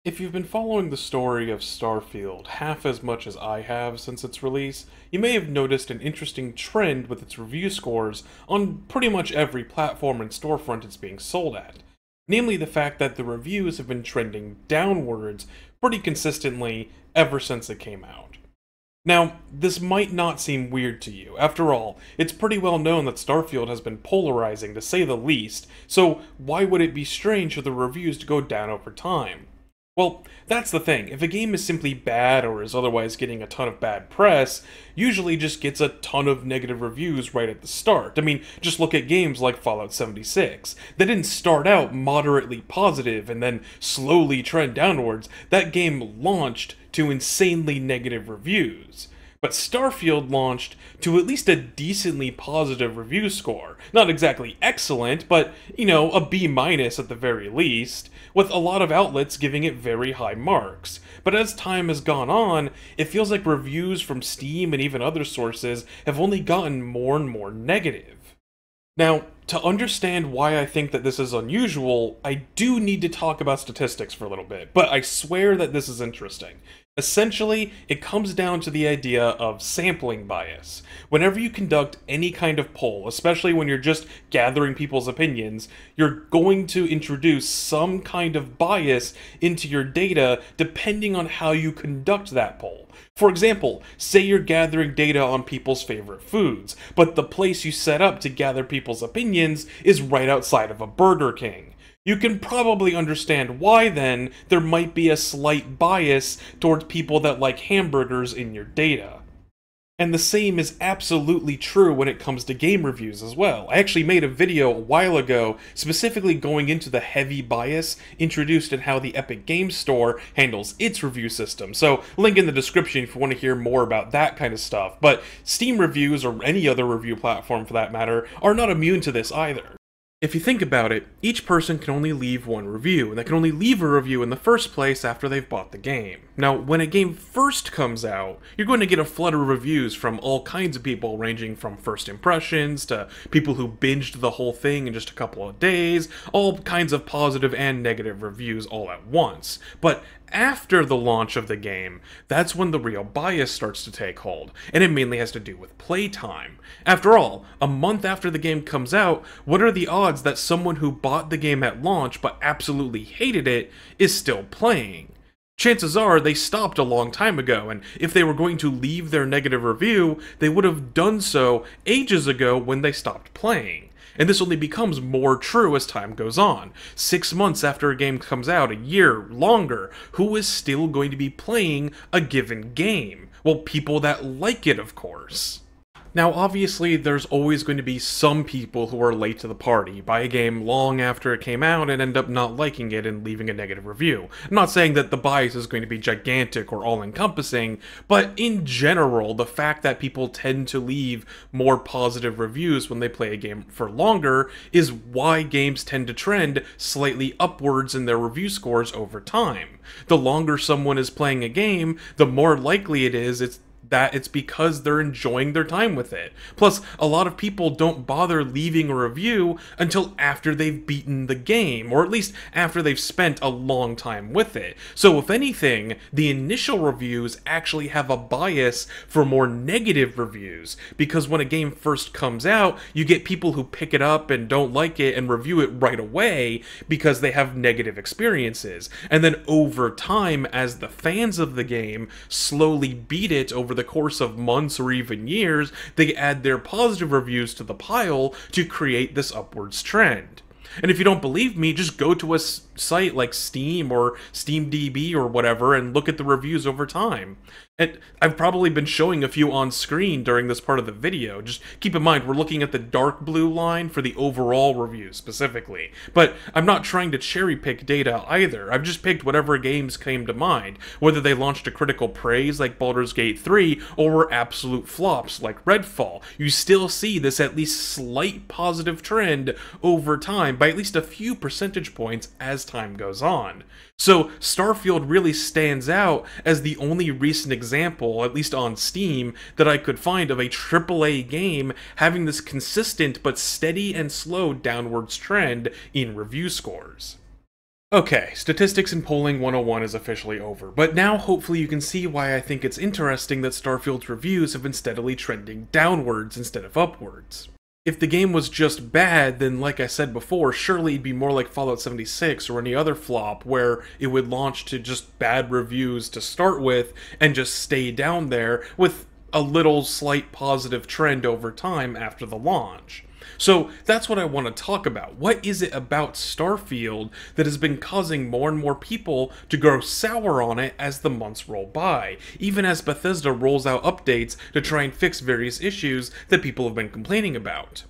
If you've been following the story of Starfield half as much as I have since its release, you may have noticed an interesting trend with its review scores on pretty much every platform and storefront it's being sold at. Namely, the fact that the reviews have been trending downwards pretty consistently ever since it came out. Now, this might not seem weird to you. After all, it's pretty well known that Starfield has been polarizing to say the least, so why would it be strange for the reviews to go down over time? Well, that's the thing. If a game is simply bad or is otherwise getting a ton of bad press, usually just gets a ton of negative reviews right at the start. I mean, just look at games like Fallout 76. They didn't start out moderately positive and then slowly trend downwards. That game launched to insanely negative reviews. But Starfield launched to at least a decently positive review score. Not exactly excellent, but, a B- at the very least, with a lot of outlets giving it very high marks. But as time has gone on, it feels like reviews from Steam and even other sources have only gotten more and more negative. Now, to understand why I think that this is unusual, I do need to talk about statistics for a little bit, but I swear that this is interesting. Essentially, it comes down to the idea of sampling bias. Whenever you conduct any kind of poll, especially when you're just gathering people's opinions, you're going to introduce some kind of bias into your data depending on how you conduct that poll. For example, say you're gathering data on people's favorite foods, but the place you set up to gather people's opinions is right outside of a Burger King. You can probably understand why, then, there might be a slight bias towards people that like hamburgers in your data. And the same is absolutely true when it comes to game reviews as well. I actually made a video a while ago specifically going into the heavy bias introduced in how the Epic Games Store handles its review system. So, link in the description if you want to hear more about that kind of stuff. But Steam reviews, or any other review platform for that matter, are not immune to this either. If you think about it, each person can only leave one review, and they can only leave a review in the first place after they've bought the game. Now, when a game first comes out, you're going to get a flood of reviews from all kinds of people, ranging from first impressions to people who binged the whole thing in just a couple of days, all kinds of positive and negative reviews all at once. But after the launch of the game, that's when the real bias starts to take hold, and it mainly has to do with playtime. After all, a month after the game comes out, what are the odds that someone who bought the game at launch but absolutely hated it is still playing? Chances are they stopped a long time ago, and if they were going to leave their negative review, they would have done so ages ago when they stopped playing. And this only becomes more true as time goes on. 6 months after a game comes out, a year, longer, who is still going to be playing a given game? Well, people that like it, of course. Now, obviously, there's always going to be some people who are late to the party, buy a game long after it came out and end up not liking it and leaving a negative review. I'm not saying that the bias is going to be gigantic or all-encompassing, but in general, the fact that people tend to leave more positive reviews when they play a game for longer is why games tend to trend slightly upwards in their review scores over time. The longer someone is playing a game, the more likely it is it's because they're enjoying their time with it. Plus, a lot of people don't bother leaving a review until after they've beaten the game, or at least after they've spent a long time with it. So if anything, the initial reviews actually have a bias for more negative reviews, because when a game first comes out, you get people who pick it up and don't like it and review it right away because they have negative experiences. And then over time, as the fans of the game slowly beat it over the course of months or even years, they add their positive reviews to the pile to create this upwards trend. And if you don't believe me, just go to a site like Steam or SteamDB or whatever and look at the reviews over time. And I've probably been showing a few on screen during this part of the video. Just keep in mind, we're looking at the dark blue line for the overall review specifically. But I'm not trying to cherry pick data either. I've just picked whatever games came to mind, whether they launched to critical praise like Baldur's Gate 3 or were absolute flops like Redfall. You still see this at least slight positive trend over time by at least a few percentage points as time goes on. So Starfield really stands out as the only recent example, at least on Steam, that I could find of a AAA game having this consistent but steady and slow downwards trend in review scores. Okay, statistics and polling 101 is officially over, but now hopefully you can see why I think it's interesting that Starfield's reviews have been steadily trending downwards instead of upwards. If the game was just bad, then like I said before, surely it'd be more like Fallout 76 or any other flop where it would launch to just bad reviews to start with and just stay down there with a little slight positive trend over time after the launch. So that's what I want to talk about. What is it about Starfield that has been causing more and more people to grow sour on it as the months roll by, even as Bethesda rolls out updates to try and fix various issues that people have been complaining about?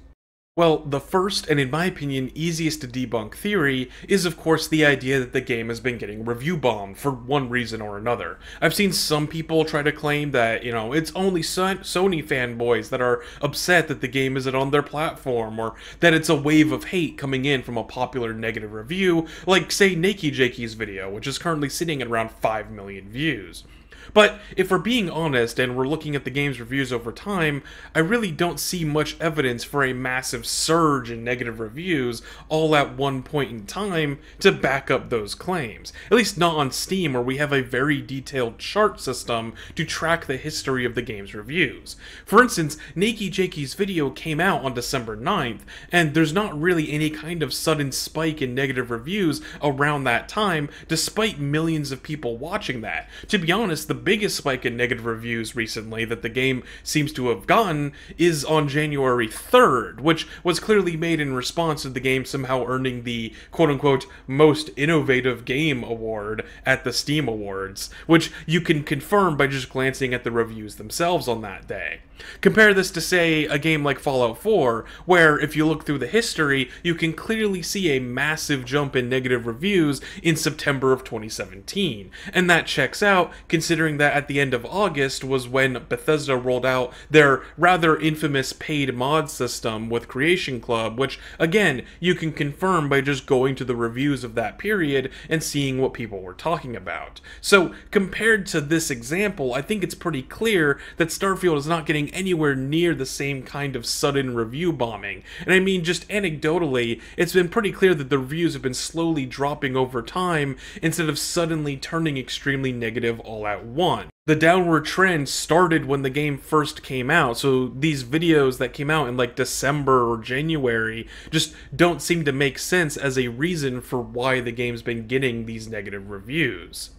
Well, the first, and in my opinion, easiest to debunk theory is of course the idea that the game has been getting review bombed for one reason or another. I've seen some people try to claim that, it's only Sony fanboys that are upset that the game isn't on their platform, or that it's a wave of hate coming in from a popular negative review, like say Nakey Jakey's video, which is currently sitting at around 5 million views. But if we're being honest and we're looking at the game's reviews over time, I really don't see much evidence for a massive surge in negative reviews all at one point in time to back up those claims. At least not on Steam, where we have a very detailed chart system to track the history of the game's reviews. For instance, Nakey Jakey's video came out on December 9th, and there's not really any kind of sudden spike in negative reviews around that time, despite millions of people watching that. To be honest, the biggest spike in negative reviews recently that the game seems to have gotten is on January 3rd, which was clearly made in response to the game somehow earning the quote-unquote most innovative game award at the Steam Awards, which you can confirm by just glancing at the reviews themselves on that day. Compare this to, say, a game like Fallout 4, where if you look through the history, you can clearly see a massive jump in negative reviews in September of 2017, and that checks out considering that at the end of August was when Bethesda rolled out their rather infamous paid mod system with Creation Club, which, again, you can confirm by just going to the reviews of that period and seeing what people were talking about. So, compared to this example, I think it's pretty clear that Starfield is not getting anywhere near the same kind of sudden review bombing. And I mean, just anecdotally, it's been pretty clear that the reviews have been slowly dropping over time instead of suddenly turning extremely negative all at once. The downward trend started when the game first came out, so these videos that came out in like December or January just don't seem to make sense as a reason for why the game's been getting these negative reviews.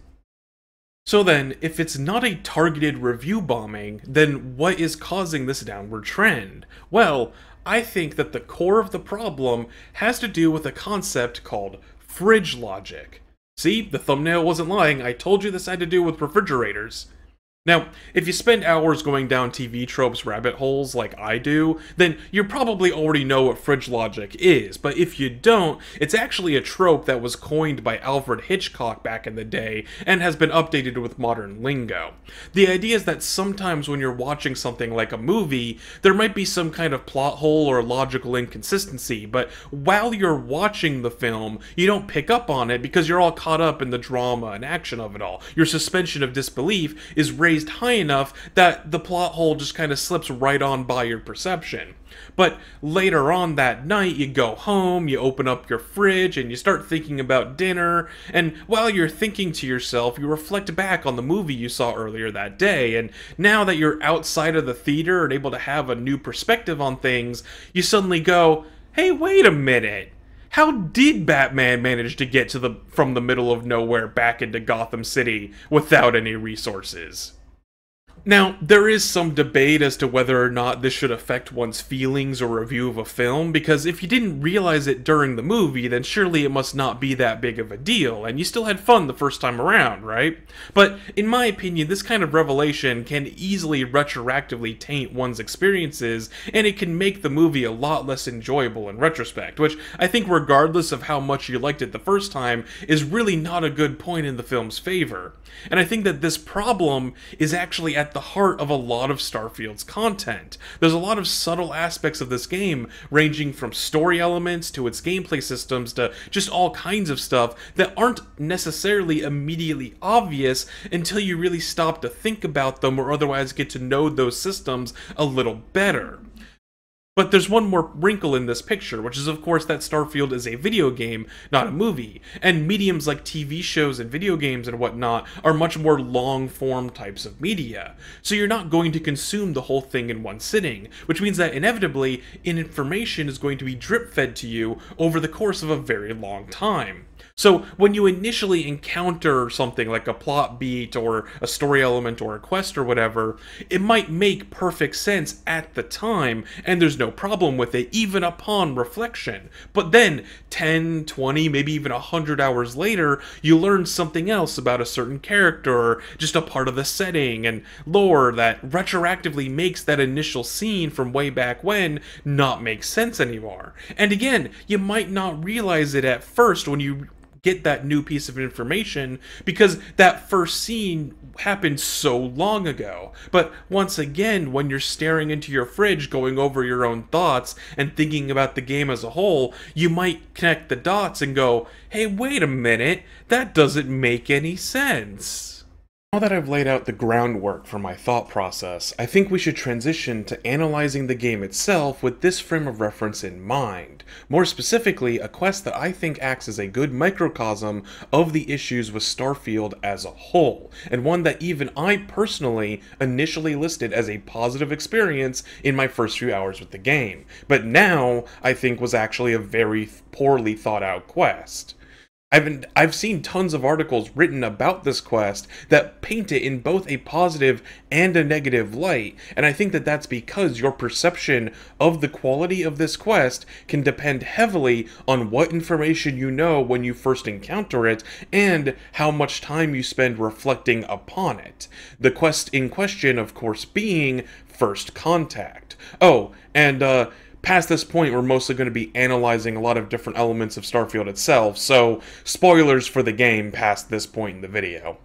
So then, if it's not a targeted review bombing, then what is causing this downward trend? Well, I think that the core of the problem has to do with a concept called fridge logic. See, the thumbnail wasn't lying, I told you this had to do with refrigerators. Now, if you spend hours going down TV tropes rabbit holes like I do, then you probably already know what fridge logic is, but if you don't, it's actually a trope that was coined by Alfred Hitchcock back in the day and has been updated with modern lingo. The idea is that sometimes when you're watching something like a movie, there might be some kind of plot hole or logical inconsistency, but while you're watching the film, you don't pick up on it because you're all caught up in the drama and action of it all. Your suspension of disbelief is raised high enough that the plot hole just kind of slips right on by your perception. But later on that night, you go home, you open up your fridge, and you start thinking about dinner, and while you're thinking to yourself, you reflect back on the movie you saw earlier that day, and now that you're outside of the theater and able to have a new perspective on things, you suddenly go, hey, wait a minute. How did Batman manage to get from the middle of nowhere back into Gotham City without any resources? Now, there is some debate as to whether or not this should affect one's feelings or review of a film, because if you didn't realize it during the movie, then surely it must not be that big of a deal, and you still had fun the first time around, right? But, in my opinion, this kind of revelation can easily retroactively taint one's experiences, and it can make the movie a lot less enjoyable in retrospect, which I think regardless of how much you liked it the first time, is really not a good point in the film's favor. And I think that this problem is actually at the heart of a lot of Starfield's content. There's a lot of subtle aspects of this game, ranging from story elements to its gameplay systems to just all kinds of stuff that aren't necessarily immediately obvious until you really stop to think about them or otherwise get to know those systems a little better. But there's one more wrinkle in this picture, which is of course that Starfield is a video game, not a movie, and mediums like TV shows and video games and whatnot are much more long-form types of media. So you're not going to consume the whole thing in one sitting, which means that inevitably, information is going to be drip-fed to you over the course of a very long time. So when you initially encounter something like a plot beat or a story element or a quest or whatever, it might make perfect sense at the time, and there's no problem with it even upon reflection. But then 10, 20, maybe even 100 hours later, you learn something else about a certain character or just a part of the setting and lore that retroactively makes that initial scene from way back when not make sense anymore. And again, you might not realize it at first when you get that new piece of information because that first scene happened so long ago. But once again, when you're staring into your fridge, going over your own thoughts and thinking about the game as a whole, you might connect the dots and go, hey, wait a minute, that doesn't make any sense. Now that I've laid out the groundwork for my thought process, I think we should transition to analyzing the game itself with this frame of reference in mind. More specifically, a quest that I think acts as a good microcosm of the issues with Starfield as a whole, and one that even I personally initially listed as a positive experience in my first few hours with the game, but now I think was actually a very poorly thought out quest. I've seen tons of articles written about this quest that paint it in both a positive and a negative light, and I think that that's because your perception of the quality of this quest can depend heavily on what information you know when you first encounter it, and how much time you spend reflecting upon it. The quest in question, of course, being First Contact. Oh, and past this point, we're mostly going to be analyzing a lot of different elements of Starfield itself, so spoilers for the game past this point in the video.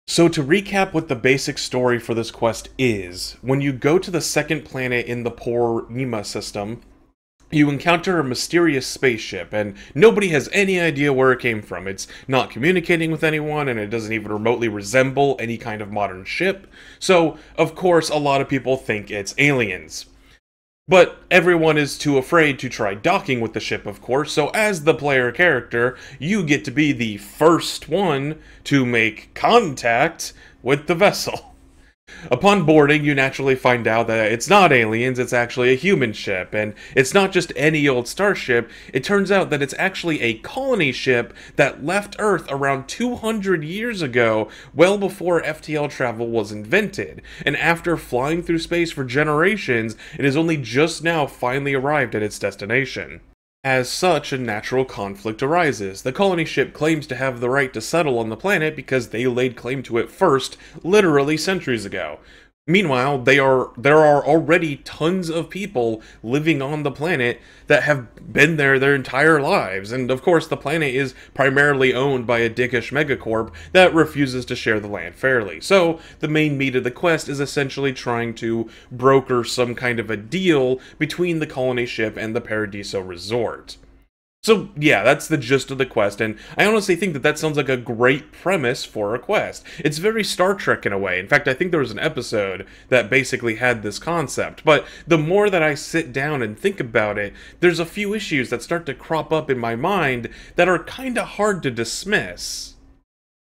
So to recap what the basic story for this quest is, when you go to the second planet in the poor Nima system, you encounter a mysterious spaceship, and nobody has any idea where it came from. It's not communicating with anyone, and it doesn't even remotely resemble any kind of modern ship, so of course a lot of people think it's aliens. But everyone is too afraid to try docking with the ship, of course, so as the player character, you get to be the first one to make contact with the vessel. Upon boarding, you naturally find out that it's not aliens, it's actually a human ship, and it's not just any old starship. It turns out that it's actually a colony ship that left Earth around 200 years ago, well before FTL travel was invented, and after flying through space for generations, it has only just now finally arrived at its destination. As such, a natural conflict arises. The colony ship claims to have the right to settle on the planet because they laid claim to it first, literally centuries ago. Meanwhile, there are already tons of people living on the planet that have been there their entire lives, and of course the planet is primarily owned by a dickish megacorp that refuses to share the land fairly. So the main meat of the quest is essentially trying to broker some kind of a deal between the colony ship and the Paradiso Resort. So yeah, that's the gist of the quest, and I honestly think that that sounds like a great premise for a quest. It's very Star Trek in a way. In fact, I think there was an episode that basically had this concept, but the more that I sit down and think about it, there's a few issues that start to crop up in my mind that are kinda hard to dismiss.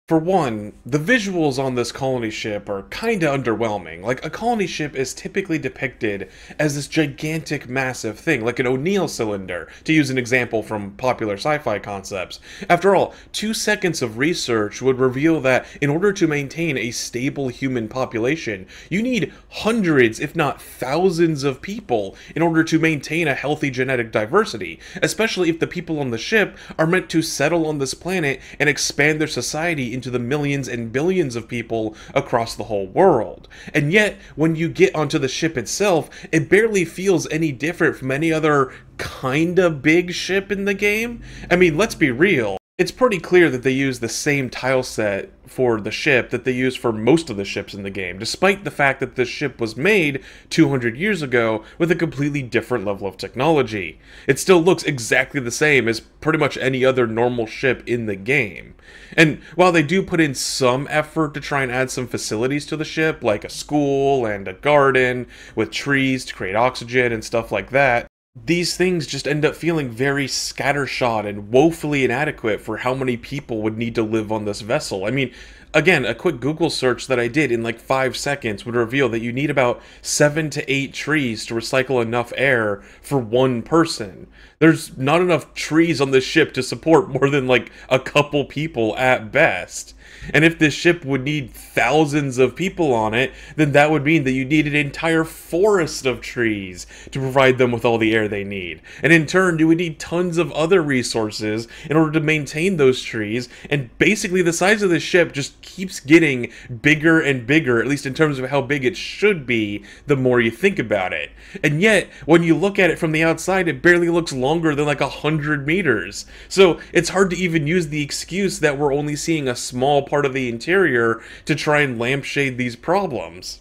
For one, the visuals on this colony ship are kinda underwhelming. Like, a colony ship is typically depicted as this gigantic, massive thing, like an O'Neill cylinder, to use an example from popular sci-fi concepts. After all, 2 seconds of research would reveal that in order to maintain a stable human population, you need hundreds, if not thousands of people in order to maintain a healthy genetic diversity, especially if the people on the ship are meant to settle on this planet and expand their society into the millions and billions of people across the whole world. And yet, when you get onto the ship itself, it barely feels any different from any other kinda big ship in the game. I mean, let's be real. It's pretty clear that they use the same tile set for the ship that they use for most of the ships in the game, despite the fact that this ship was made 200 years ago with a completely different level of technology. It still looks exactly the same as pretty much any other normal ship in the game. And while they do put in some effort to try and add some facilities to the ship, like a school and a garden with trees to create oxygen and stuff like that, these things just end up feeling very scattershot and woefully inadequate for how many people would need to live on this vessel. I mean, again, a quick Google search that I did in like 5 seconds would reveal that you need about 7 to 8 trees to recycle enough air for one person. There's not enough trees on this ship to support more than like a couple people at best. And if this ship would need thousands of people on it, then that would mean that you need an entire forest of trees to provide them with all the air they need. And in turn, you would need tons of other resources in order to maintain those trees, and basically the size of this ship just keeps getting bigger and bigger, at least in terms of how big it should be, the more you think about it. And yet, when you look at it from the outside, it barely looks longer than like 100 meters. So it's hard to even use the excuse that we're only seeing a small part of the interior to try and lampshade these problems.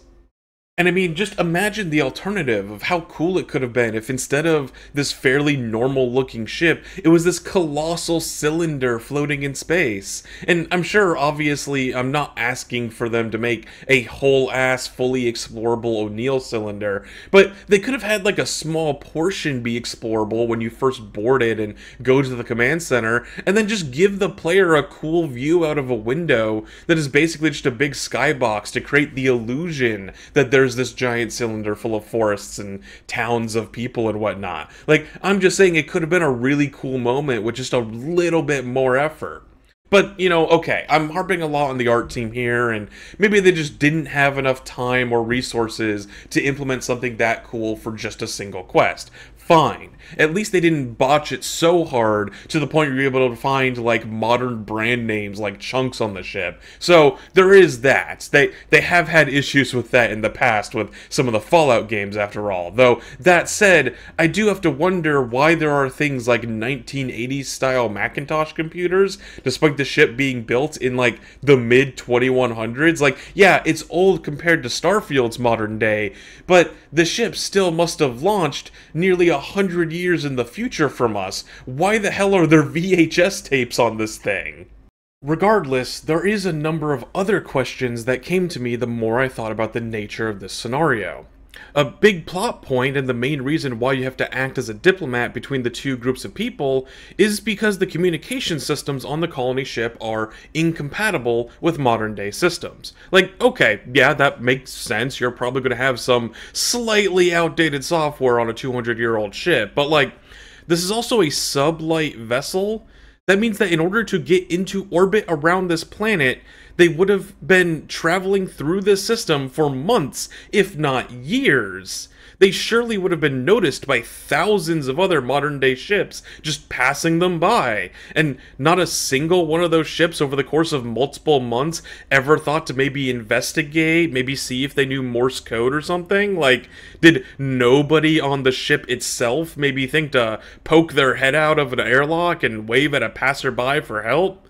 And I mean, just imagine the alternative of how cool it could have been if instead of this fairly normal looking ship, it was this colossal cylinder floating in space. And I'm sure, obviously, I'm not asking for them to make a whole ass, fully explorable O'Neill cylinder, but they could have had like a small portion be explorable when you first board it and go to the command center, and then just give the player a cool view out of a window that is basically just a big skybox to create the illusion that there's this giant cylinder full of forests and towns of people and whatnot. Like, I'm just saying it could have been a really cool moment with just a little bit more effort. But, you know, okay, I'm harping a lot on the art team here, and maybe they just didn't have enough time or resources to implement something that cool for just a single quest. Fine. At least they didn't botch it so hard to the point where you're able to find, like, modern brand names like Chunks on the ship. So, there is that. They have had issues with that in the past with some of the Fallout games, after all. Though, that said, I do have to wonder why there are things like 1980s-style Macintosh computers, despite the ship being built in, like, the mid-2100s. Like, yeah, it's old compared to Starfield's modern day, but the ship still must have launched nearly 100 years in the future from us. Why the hell are there VHS tapes on this thing? Regardless, there is a number of other questions that came to me the more I thought about the nature of this scenario. A big plot point, and the main reason why you have to act as a diplomat between the two groups of people, is because the communication systems on the colony ship are incompatible with modern day systems. Like, okay, yeah, that makes sense, you're probably going to have some slightly outdated software on a 200-year-old ship, but like, this is also a sublight vessel. That means that in order to get into orbit around this planet, they would have been traveling through this system for months, if not years. They surely would have been noticed by thousands of other modern-day ships just passing them by, and not a single one of those ships over the course of multiple months ever thought to maybe investigate, maybe see if they knew Morse code or something? Like, did nobody on the ship itself maybe think to poke their head out of an airlock and wave at a passerby for help?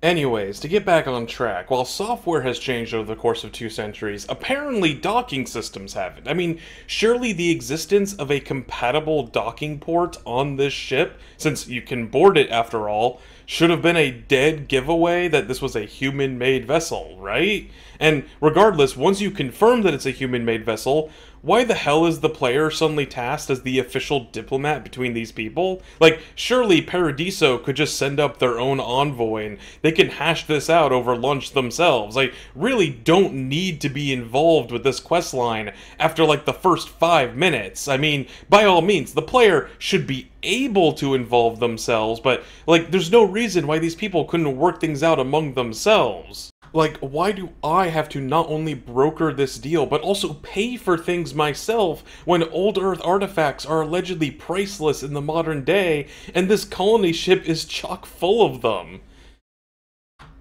Anyways, to get back on track, while software has changed over the course of 2 centuries, apparently docking systems haven't. I mean, surely the existence of a compatible docking port on this ship, since you can board it after all, should have been a dead giveaway that this was a human-made vessel, right? And regardless, once you confirm that it's a human-made vessel, why the hell is the player suddenly tasked as the official diplomat between these people? Like, surely Paradiso could just send up their own envoy and they can hash this out over lunch themselves. I really don't need to be involved with this questline after like the first 5 minutes. I mean, by all means, the player should be able to involve themselves, but like, there's no reason why these people couldn't work things out among themselves. Like, why do I have to not only broker this deal, but also pay for things myself when old Earth artifacts are allegedly priceless in the modern day, and this colony ship is chock full of them?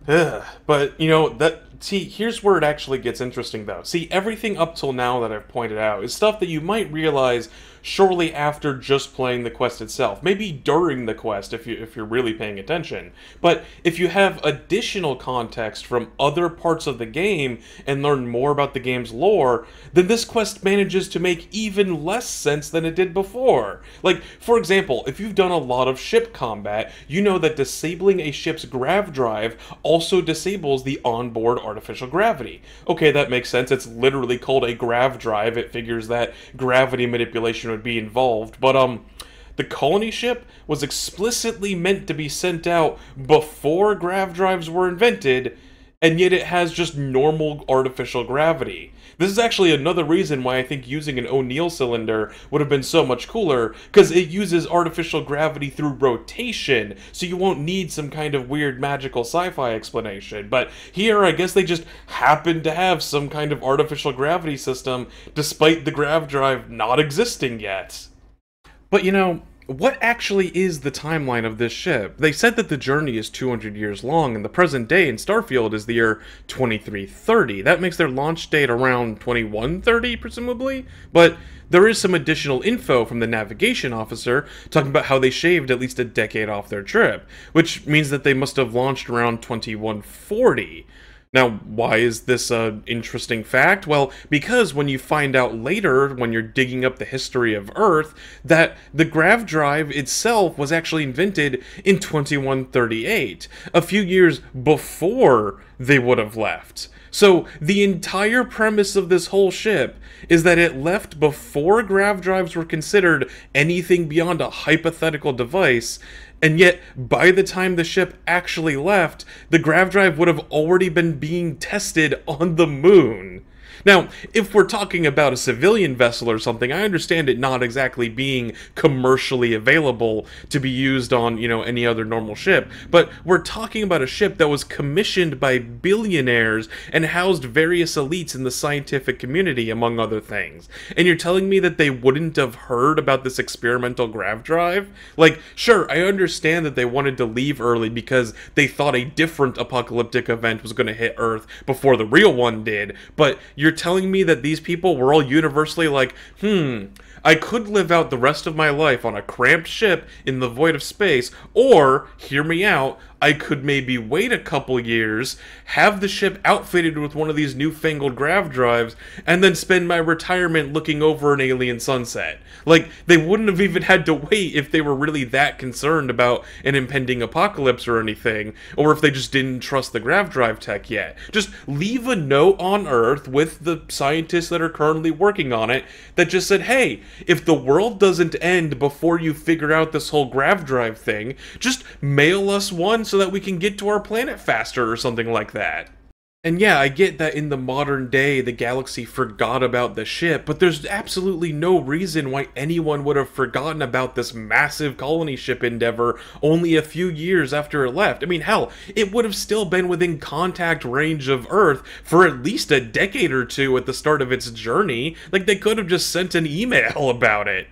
Ugh. But, you know, see, here's where it actually gets interesting, though. See, everything up till now that I've pointed out is stuff that you might realize shortly after just playing the quest itself. Maybe during the quest, if you're really paying attention. But if you have additional context from other parts of the game and learn more about the game's lore, then this quest manages to make even less sense than it did before. Like, for example, if you've done a lot of ship combat, you know that disabling a ship's grav drive also disables the onboard artificial gravity. Okay, that makes sense. It's literally called a grav drive. It figures that gravity manipulation would would be involved, but the colony ship was explicitly meant to be sent out before grav drives were invented, and yet it has just normal artificial gravity. This is actually another reason why I think using an O'Neill cylinder would have been so much cooler, because it uses artificial gravity through rotation, so you won't need some kind of weird magical sci-fi explanation. But here, I guess they just happen to have some kind of artificial gravity system, despite the grav drive not existing yet. But you know, what actually is the timeline of this ship? They said that the journey is 200 years long, and the present day in Starfield is the year 2330. That makes their launch date around 2130, presumably? But there is some additional info from the navigation officer talking about how they shaved at least a decade off their trip, which means that they must have launched around 2140. Now, why is this an interesting fact? Well, because when you find out later, when you're digging up the history of Earth, that the grav drive itself was actually invented in 2138, a few years before they would have left. So, the entire premise of this whole ship is that it left before grav drives were considered anything beyond a hypothetical device, and yet, by the time the ship actually left, the grav drive would have already been being tested on the moon. Now, if we're talking about a civilian vessel or something, I understand it not exactly being commercially available to be used on, you know, any other normal ship, but we're talking about a ship that was commissioned by billionaires and housed various elites in the scientific community, among other things. And you're telling me that they wouldn't have heard about this experimental grav drive? Like, sure, I understand that they wanted to leave early because they thought a different apocalyptic event was going to hit Earth before the real one did, but you're telling me that these people were all universally like, I could live out the rest of my life on a cramped ship in the void of space, or, hear me out, I could maybe wait a couple years, have the ship outfitted with one of these newfangled grav drives, and then spend my retirement looking over an alien sunset. Like, they wouldn't have even had to wait if they were really that concerned about an impending apocalypse or anything, or if they just didn't trust the grav drive tech yet. Just leave a note on Earth with the scientists that are currently working on it that just said, hey, if the world doesn't end before you figure out this whole grav drive thing, just mail us one so that we can get to our planet faster or something like that. And yeah, I get that in the modern day, the galaxy forgot about the ship, but there's absolutely no reason why anyone would have forgotten about this massive colony ship endeavor only a few years after it left. I mean, hell, it would have still been within contact range of Earth for at least a decade or two at the start of its journey. Like, they could have just sent an email about it.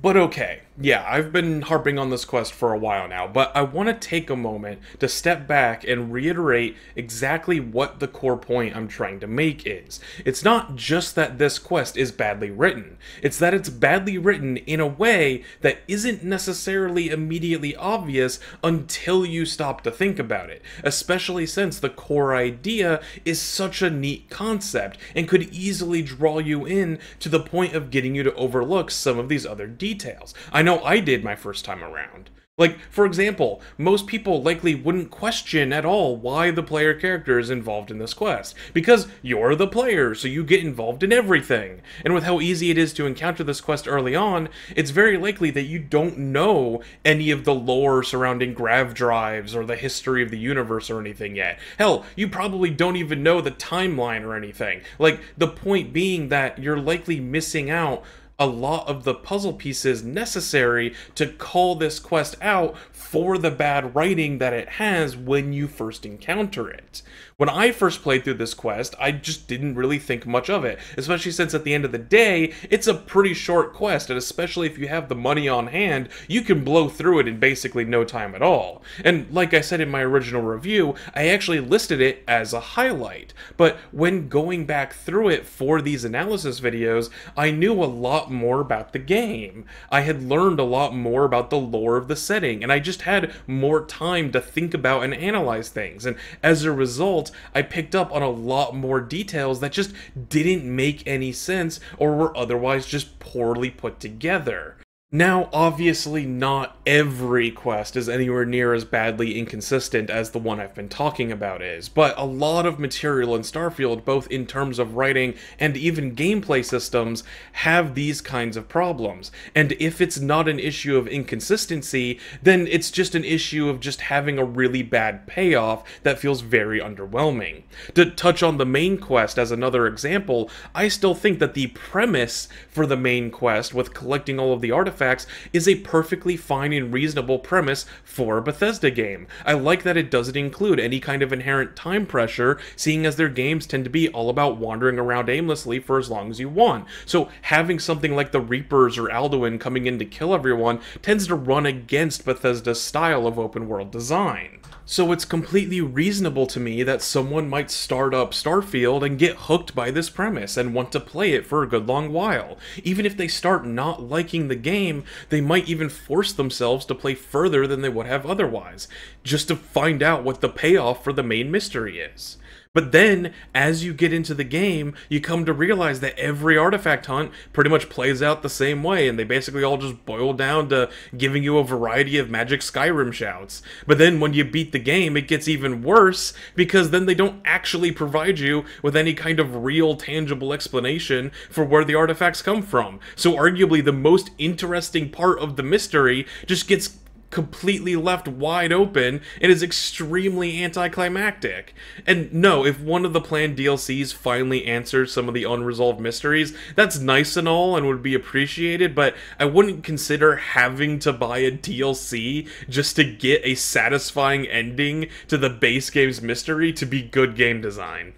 But okay, yeah, I've been harping on this quest for a while now, but I want to take a moment to step back and reiterate exactly what the core point I'm trying to make is. It's not just that this quest is badly written, it's that it's badly written in a way that isn't necessarily immediately obvious until you stop to think about it, especially since the core idea is such a neat concept and could easily draw you in to the point of getting you to overlook some of these other details. I know I did my first time around. Like, for example, most people likely wouldn't question at all why the player character is involved in this quest, because you're the player, so you get involved in everything. And with how easy it is to encounter this quest early on, it's very likely that you don't know any of the lore surrounding grav drives or the history of the universe or anything yet. Hell, you probably don't even know the timeline or anything. Like, the point being that you're likely missing out a lot of the puzzle pieces necessary to call this quest out for the bad writing that it has when you first encounter it. When I first played through this quest, I just didn't really think much of it, especially since at the end of the day, it's a pretty short quest, and especially if you have the money on hand, you can blow through it in basically no time at all. And like I said in my original review, I actually listed it as a highlight, but when going back through it for these analysis videos, I knew a lot more about the game. I had learned a lot more about the lore of the setting, and I just had more time to think about and analyze things, and as a result, I picked up on a lot more details that just didn't make any sense or were otherwise just poorly put together. Now, obviously, not every quest is anywhere near as badly inconsistent as the one I've been talking about is, but a lot of material in Starfield, both in terms of writing and even gameplay systems, have these kinds of problems. And if it's not an issue of inconsistency, then it's just an issue of just having a really bad payoff that feels very underwhelming. To touch on the main quest as another example, I still think that the premise for the main quest, with collecting all of the artifacts, is a perfectly fine and reasonable premise for a Bethesda game. I like that it doesn't include any kind of inherent time pressure, seeing as their games tend to be all about wandering around aimlessly for as long as you want. So having something like the Reapers or Alduin coming in to kill everyone tends to run against Bethesda's style of open world design. So it's completely reasonable to me that someone might start up Starfield and get hooked by this premise and want to play it for a good long while. Even if they start not liking the game, they might even force themselves to play further than they would have otherwise, just to find out what the payoff for the main mystery is. But then, as you get into the game, you come to realize that every artifact hunt pretty much plays out the same way, and they basically all just boil down to giving you a variety of magic Skyrim shouts. But then when you beat the game, it gets even worse, because then they don't actually provide you with any kind of real, tangible explanation for where the artifacts come from. So arguably the most interesting part of the mystery just gets completely left wide open and is extremely anticlimactic. And no, if one of the planned DLCs finally answers some of the unresolved mysteries, that's nice and all and would be appreciated, but I wouldn't consider having to buy a DLC just to get a satisfying ending to the base game's mystery to be good game design.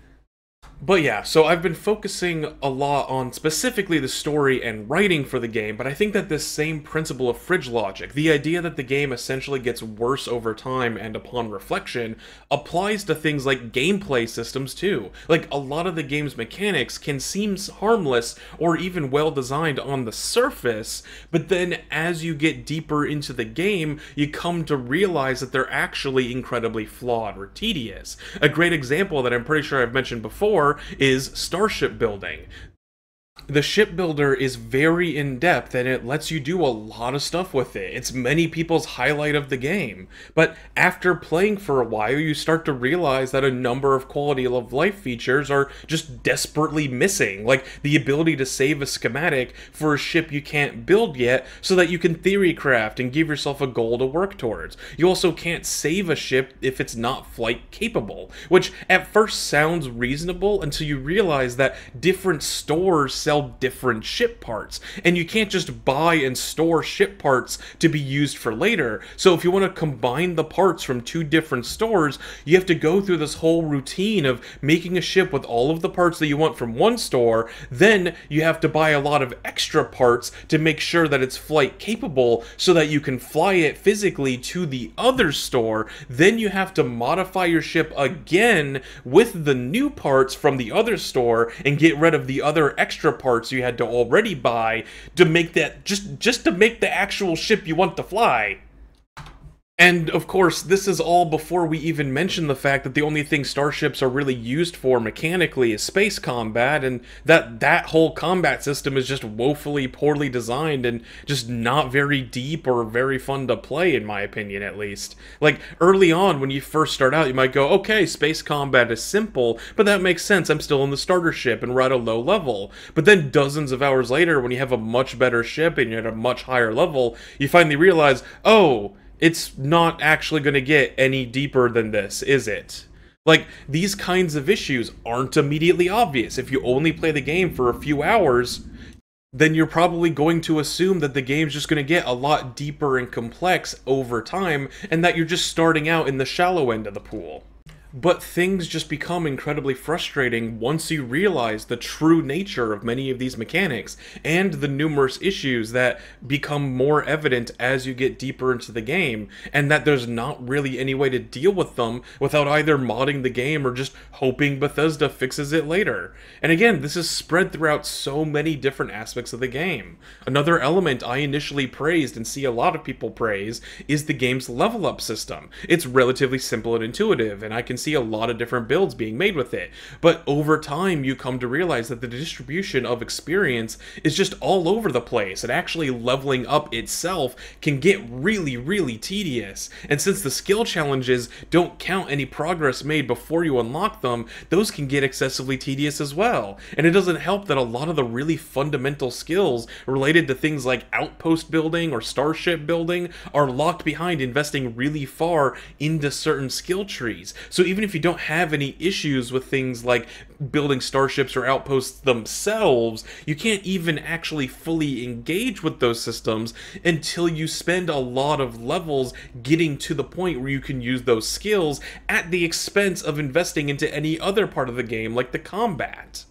But yeah, so I've been focusing a lot on specifically the story and writing for the game, but I think that this same principle of fridge logic, the idea that the game essentially gets worse over time and upon reflection, applies to things like gameplay systems too. Like, a lot of the game's mechanics can seem harmless or even well designed on the surface, but then as you get deeper into the game, you come to realize that they're actually incredibly flawed or tedious. A great example that I'm pretty sure I've mentioned before is starship building. The shipbuilder is very in-depth and it lets you do a lot of stuff with it. It's many people's highlight of the game. But after playing for a while, you start to realize that a number of quality of life features are just desperately missing. Like the ability to save a schematic for a ship you can't build yet so that you can theory craft and give yourself a goal to work towards. You also can't save a ship if it's not flight capable, which at first sounds reasonable until you realize that different stores sell different ship parts, and you can't just buy and store ship parts to be used for later. So if you want to combine the parts from two different stores, you have to go through this whole routine of making a ship with all of the parts that you want from one store, then you have to buy a lot of extra parts to make sure that it's flight capable so that you can fly it physically to the other store. Then you have to modify your ship again with the new parts from the other store and get rid of the other extra parts you had to already buy to make that just to make the actual ship you want to fly. And, of course, this is all before we even mention the fact that the only thing starships are really used for mechanically is space combat, and that whole combat system is just woefully poorly designed and just not very deep or very fun to play, in my opinion, at least. Like, early on, when you first start out, you might go, okay, space combat is simple, but that makes sense, I'm still in the starter ship and we're at a low level. But then dozens of hours later, when you have a much better ship and you're at a much higher level, you finally realize, oh, it's not actually going to get any deeper than this, is it? Like, these kinds of issues aren't immediately obvious. If you only play the game for a few hours, then you're probably going to assume that the game's just going to get a lot deeper and complex over time, and that you're just starting out in the shallow end of the pool. But things just become incredibly frustrating once you realize the true nature of many of these mechanics, and the numerous issues that become more evident as you get deeper into the game, and that there's not really any way to deal with them without either modding the game or just hoping Bethesda fixes it later. And again, this is spread throughout so many different aspects of the game. Another element I initially praised and see a lot of people praise is the game's level up system. It's relatively simple and intuitive, and I can can see a lot of different builds being made with it. But over time, you come to realize that the distribution of experience is just all over the place, and actually leveling up itself can get really, really tedious. And since the skill challenges don't count any progress made before you unlock them, those can get excessively tedious as well. And it doesn't help that a lot of the really fundamental skills related to things like outpost building or starship building are locked behind investing really far into certain skill trees. So even if you don't have any issues with things like building starships or outposts themselves, you can't even actually fully engage with those systems until you spend a lot of levels getting to the point where you can use those skills at the expense of investing into any other part of the game, like the combat.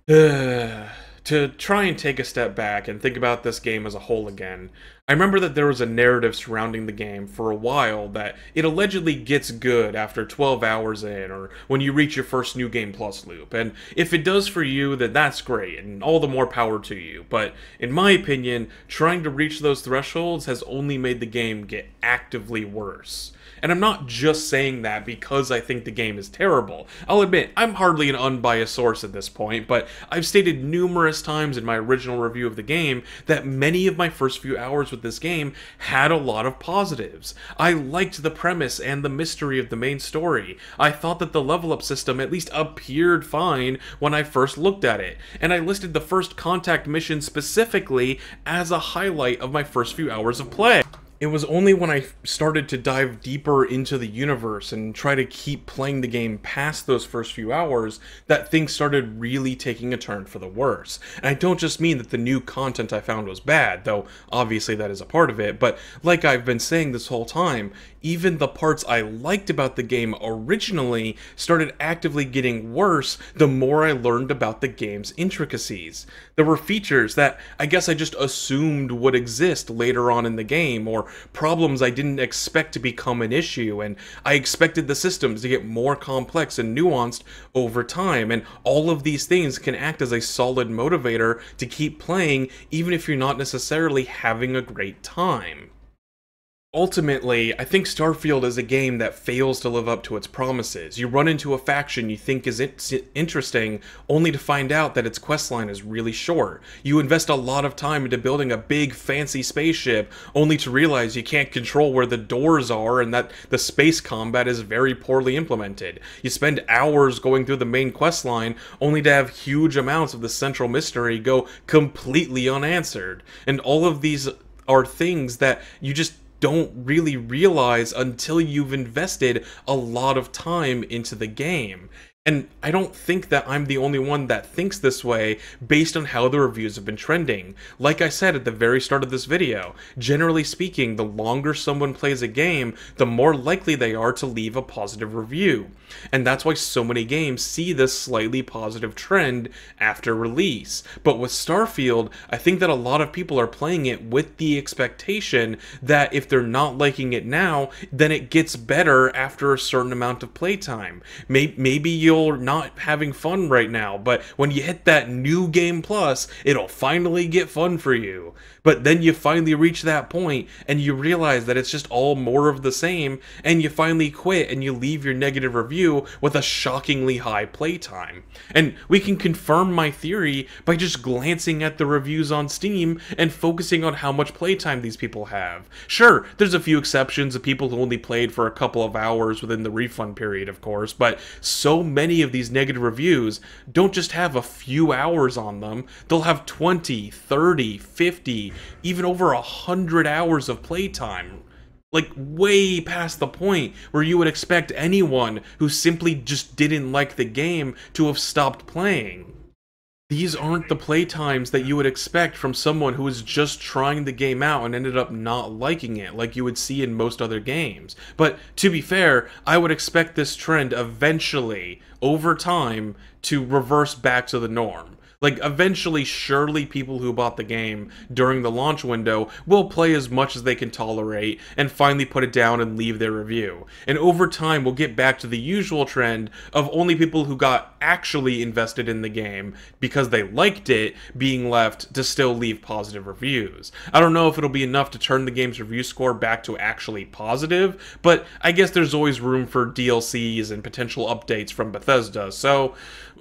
To try and take a step back and think about this game as a whole again, I remember that there was a narrative surrounding the game for a while that it allegedly gets good after 12 hours in, or when you reach your first New Game Plus loop, and if it does for you, then that's great, and all the more power to you. But in my opinion, trying to reach those thresholds has only made the game get actively worse. And I'm not just saying that because I think the game is terrible. I'll admit, I'm hardly an unbiased source at this point, but I've stated numerous times in my original review of the game that many of my first few hours with this game had a lot of positives. I liked the premise and the mystery of the main story. I thought that the level up system at least appeared fine when I first looked at it, and I listed the first contact mission specifically as a highlight of my first few hours of play. It was only when I started to dive deeper into the universe and try to keep playing the game past those first few hours that things started really taking a turn for the worse. And I don't just mean that the new content I found was bad, though obviously that is a part of it, but like I've been saying this whole time, even the parts I liked about the game originally started actively getting worse the more I learned about the game's intricacies. There were features that I guess I just assumed would exist later on in the game, or problems I didn't expect to become an issue, and I expected the systems to get more complex and nuanced over time, and all of these things can act as a solid motivator to keep playing even if you're not necessarily having a great time. Ultimately, I think Starfield is a game that fails to live up to its promises. You run into a faction you think is interesting, only to find out that its questline is really short. You invest a lot of time into building a big, fancy spaceship, only to realize you can't control where the doors are and that the space combat is very poorly implemented. You spend hours going through the main questline, only to have huge amounts of the central mystery go completely unanswered. And all of these are things that you just don't really realize until you've invested a lot of time into the game. And I don't think that I'm the only one that thinks this way based on how the reviews have been trending. Like I said at the very start of this video, generally speaking, the longer someone plays a game, the more likely they are to leave a positive review. And that's why so many games see this slightly positive trend after release. But with Starfield, I think that a lot of people are playing it with the expectation that if they're not liking it now, then it gets better after a certain amount of playtime. Maybe you're not having fun right now, but when you hit that New Game Plus, it'll finally get fun for you. But then you finally reach that point and you realize that it's just all more of the same, and you finally quit and you leave your negative review with a shockingly high playtime. And we can confirm my theory by just glancing at the reviews on Steam and focusing on how much playtime these people have. Sure, there's a few exceptions of people who only played for a couple of hours within the refund period, of course, but so many of these negative reviews don't just have a few hours on them, they'll have 20, 30, 50, even over 100 hours of playtime. Like, way past the point where you would expect anyone who simply just didn't like the game to have stopped playing. These aren't the playtimes that you would expect from someone who was just trying the game out and ended up not liking it, like you would see in most other games. But to be fair, I would expect this trend eventually, over time, to reverse back to the norm. Like, eventually, surely people who bought the game during the launch window will play as much as they can tolerate and finally put it down and leave their review. And over time, we'll get back to the usual trend of only people who got actually invested in the game because they liked it being left to still leave positive reviews. I don't know if it'll be enough to turn the game's review score back to actually positive, but I guess there's always room for DLCs and potential updates from Bethesda, so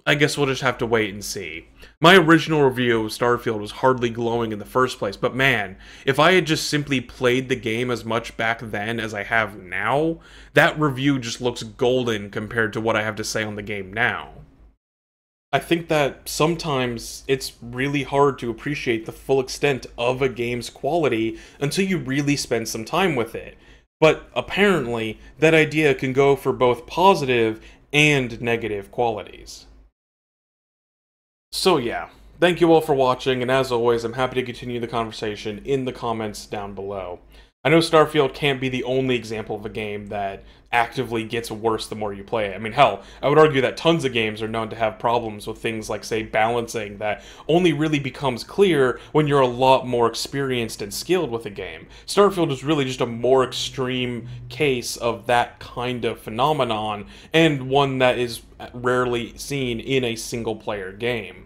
I guess we'll just have to wait and see. My original review of Starfield was hardly glowing in the first place, but man, if I had just simply played the game as much back then as I have now, that review just looks golden compared to what I have to say on the game now. I think that sometimes it's really hard to appreciate the full extent of a game's quality until you really spend some time with it. But apparently, that idea can go for both positive and negative qualities. So yeah, thank you all for watching, and as always, I'm happy to continue the conversation in the comments down below. I know Starfield can't be the only example of a game that actively gets worse the more you play it. I mean, hell, I would argue that tons of games are known to have problems with things like, say, balancing that only really becomes clear when you're a lot more experienced and skilled with a game. Starfield is really just a more extreme case of that kind of phenomenon, and one that is rarely seen in a single-player game.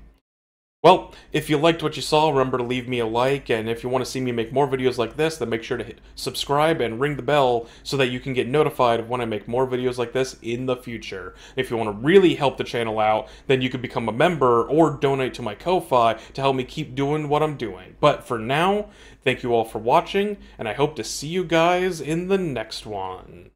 Well, if you liked what you saw, remember to leave me a like, and if you want to see me make more videos like this, then make sure to hit subscribe and ring the bell so that you can get notified of when I make more videos like this in the future. If you want to really help the channel out, then you could become a member or donate to my Ko-Fi to help me keep doing what I'm doing. But for now, thank you all for watching, and I hope to see you guys in the next one.